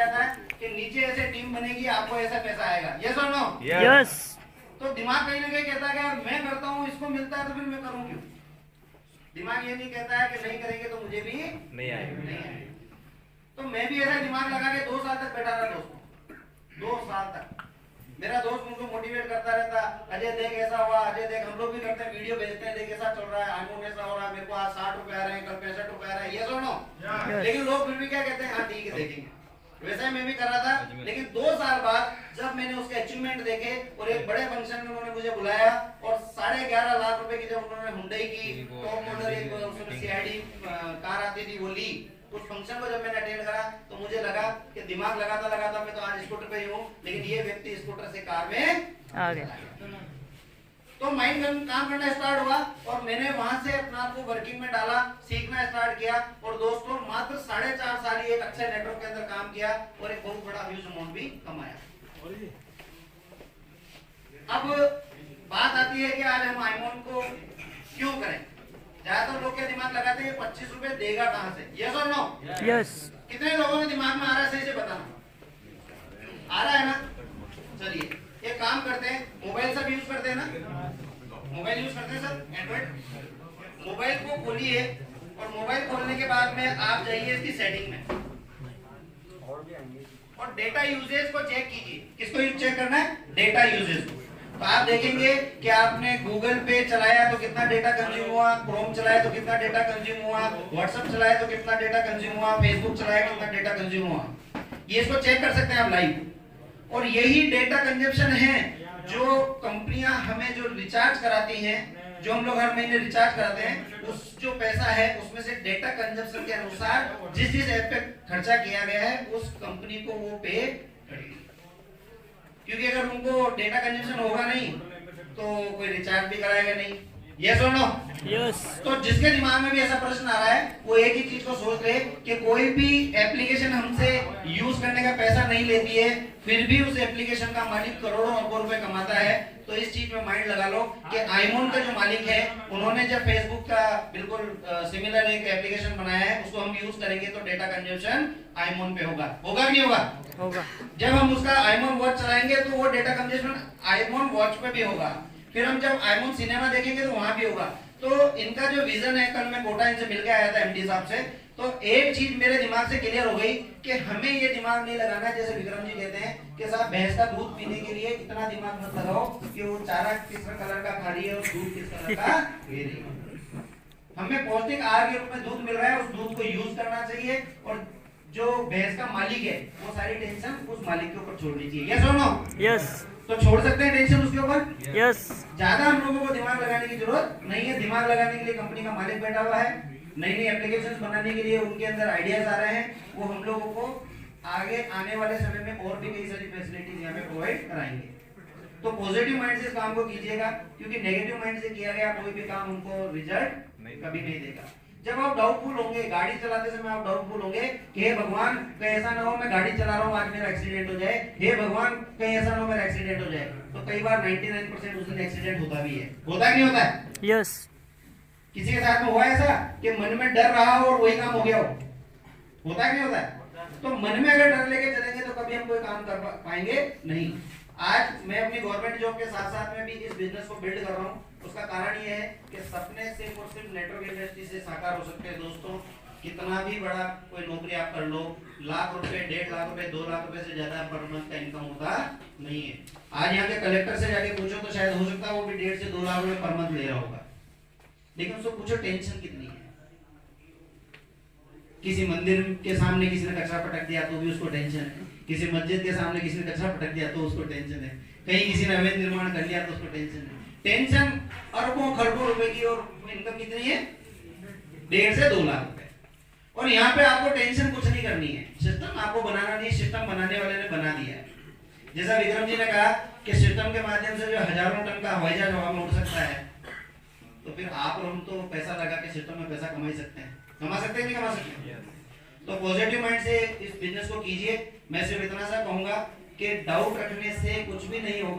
जाता है कि नीचे ऐसे टीम बनेगी, आपको ऐसा पैसा आएगा। यस और नो? यस। तो दिमाग कहीं ना कहीं कहता है कि यार मैं करता हूँ, इसको मिलता है तो फिर मैं करूँ क्यों? दिमाग ये नहीं कहता है कि नहीं करेंगे तो मुझे भी नहीं आएगा। तो मैं भी ऐसा दिमाग लगा के 2 साल तक बैठा रहा दोस्तों, 2 साल तक मेरा दोस्त मुझको मोटिवेट करता रहता, अजय देख ऐसा हुआ, अजय देख, हम लोग भी करते हैं, वीडियो भेजते हैं, देख ऐसा चल रहा है, आईफोन ऐसा हो रहा है, मेरे को आज 60 रुपए आ रहे हैं, कल 65 रुपए आ रहे हैं। ये सुनो, लेकिन लोग फिर भी क्या कहते हैं, हाँ ठीक है देखेंगे। वैसा ही मैं भी कर रहा था, लेकिन 2 साल बाद जब मैंने उसके अचीवमेंट देखे और एक बड़े फंक्शन में उन्होंने मुझे बुलाया और 11.5 लाख रुपए की जब उन्होंने हुंडई की टॉप मॉडल एक सीआईडी कार आती थी वो ली, उस फंक्शन को जब मैंने अटेंड करा तो मुझे लगा कि दिमाग लगाता मैं तो आज स्कूटर पे ही हूँ, लेकिन ये व्यक्ति स्कूटर से कार में आ गया। तो माइंड काम करना स्टार्ट हुआ और मैंने वहां से अपना आप को वर्किंग में डाला, सीखना स्टार्ट किया और दोस्तों मात्र 4.5 साल ही एक अच्छे नेटवर्क के अंदर काम किया और एक बहुत बड़ा ह्यूज अमाउंट भी कमाया। अब बात आती है कि आज हम आईमोन को क्यों करें? ज्यादातर लोग क्या दिमाग लगाते हैं 25 रुपए देगा कहां से? यस और नो? यस। कितने लोगों में दिमाग में आ रहा है, सही से बताना। आ रहा है ना? चलिए एक काम करते हैं, मोबाइल सब यूज करते हैं ना? मोबाइल यूज करते हैं सब, एंड्रॉइड। मोबाइल को खोलिए और मोबाइल खोलने के बाद में आप जाइए इसकी सेटिंग में और डेटा यूजेज को चेक कीजिए। किसको चेक करना है? डेटा यूजेज को। तो आप देखेंगे कि आपने गूगल पे चलाया तो कितना डेटा कंज्यूम हुआ, क्रोम चलाया तो कितना डेटा कंज्यूम हुआ, व्हाट्सएप चलाया तो कितना डेटा कंज्यूम हुआ, फेसबुक चलाया कितना डेटा कंज्यूम हुआ। ये इसको चेक कर सकते हैं आप लाइव। और यही डेटा कंजप्शन है जो कंपनियां हमें जो रिचार्ज कराती हैं, जो हम लोग हर महीने रिचार्ज कराते हैं, उस जो पैसा है उसमें से डेटा कंजप्शन के अनुसार जिस ऐप पे खर्चा किया गया है उस कंपनी को वो पे करेगी। क्योंकि अगर उनको डेटा कंजप्शन होगा नहीं तो कोई रिचार्ज भी कराएगा नहीं। यस और नो? यस। तो जिसके दिमाग में भी ऐसा प्रश्न आ रहा है वो एक ही चीज को सोच ले कि कोई भी एप्लीकेशन हमसे यूज करने का पैसा नहीं लेती है, फिर भी उस एप्लीकेशन का मालिक करोड़ों अरबों रुपए कमाता है। तो इस चीज में माइंड लगा लो कि आईमोन का जो मालिक है उन्होंने जब फेसबुक का बिल्कुल सिमिलर एक एप्लीकेशन बनाया है, उसको हम यूज करेंगे तो डेटा कंजप्शन आईमोन पे होगा। होगा कि नहीं होगा? होगा। जब हम उसका आईमोन वॉच चलाएंगे तो वो डेटा कंजप्शन आईमोन वॉच पे भी होगा। फिर हम जब आईमोन सिनेमा देखेंगे तो वहां भी होगा। तो इनका जो विजन है, कल मैं कोटा इनसे मिलकर आया था एमडी साहब से, तो एक चीज मेरे दिमाग से क्लियर हो गई कि हमें ये दिमाग नहीं लगाना जैसे विक्रम जी कहते हैं कि साहब भैंस का दूध पीने के लिए इतना दिमाग मत लगाओ कि वो चारा किस कलर का खा रही है और दूध किस कलर का पी रही है। हमें पौष्टिक आहार के रूप में दूध मिल रहा है, उस दूध को यूज करना चाहिए और जो भैंस का मालिक है वो सारी टेंशन उस मालिक के ऊपर छोड़नी चाहिए। यस और नो? यस। तो छोड़ सकते हैं टेंशन उसके ऊपर? यस। ज्यादा हम लोगों को दिमाग लगाने की जरूरत नहीं है। दिमाग लगाने के लिए कंपनी का मालिक बैठा हुआ है, नई नई एप्लीकेशंस बनाने के लिए उनके अंदर आइडियाज आ रहे हैं, वो हम लोगों को आगे आने वाले समय में और भी कई सारी फैसिलिटीज यहाँ पे प्रोवाइड कराएंगे। तो पॉजिटिव माइंड से इस काम को कीजिएगा, क्योंकि नेगेटिव माइंड से किया गया कोई भी काम उनको रिजल्ट कभी नहीं देगा। जब आप डाउटफुल होंगे, गाड़ी चलाते समय आप डाउटफुल होंगे कि हे भगवान कहीं ऐसा ना हो मैं गाड़ी चला रहा हूँ आज मेरा एक्सीडेंट हो जाए, हे भगवान कहीं ऐसा ना हो मेरा एक्सीडेंट हो जाए। तो कई बार 99% उस दिन एक्सीडेंट होता भी है। होता है नहीं होता है? यस। किसी के साथ में हुआ ऐसा कि मन में डर रहा हो और वही काम हो गया हो? होता है नहीं होता है? तो मन में अगर डर लेके चलेंगे तो कभी हम कोई काम कर पाएंगे नहीं। आज मैं अपनी गवर्नमेंट जॉब के साथ साथ में भी इस बिजनेस को बिल्ड कर रहा हूँ। उसका कारण ये है कि सपने सिर्फ और सिर्फ नेटवर्क इंडस्ट्री से साकार हो सकते हैं। दोस्तों, कितना भी बड़ा कोई नौकरी आप कर लो, लाख रुपए, 1.5 लाख रुपए, 2 लाख रुपए से ज्यादा पर मंथ का इनकम होता नहीं है। आज यहाँ के कलेक्टर से जाके पूछो तो शायद हो सकता है वो भी 1.5 से 2 लाख रुपए पर मंथ ले रहा होगा, लेकिन उसको पूछो टेंशन कितनी है। किसी मंदिर के सामने किसी ने कचरा पटक दिया तो भी उसको टेंशन है, किसी मस्जिद के सामने किसी ने कचरा पटक दिया तो उसको टेंशन है, कहीं किसी ने अवैध निर्माण कर लिया तो उसको टेंशन है। टेंशन अरबों खरबों रुपए की, और इनकम कितनी है? 1.5 से 2 लाख रुपए। और यहाँ पे आपको टेंशन कुछ नहीं करनी है, सिस्टम आपको बनाना नहीं, सिस्टम बनाने वाले ने बना दिया है। जैसा विक्रम जी ने कहा कि सिस्टम के माध्यम से जो हजारों टन का हवाई जहाज हवा में उड़ सकता है, तो फिर आप और हम तो पैसा लगा के सिस्टम में पैसा कमा सकते हैं। कमा सकते हैं नहीं कमा सकते? तो पॉजिटिव माइंड से इस बिजनेस को कीजिए। मैं सिर्फ इतना सा कहूंगा कि डाउट रखने से कुछ भी नहीं होगा।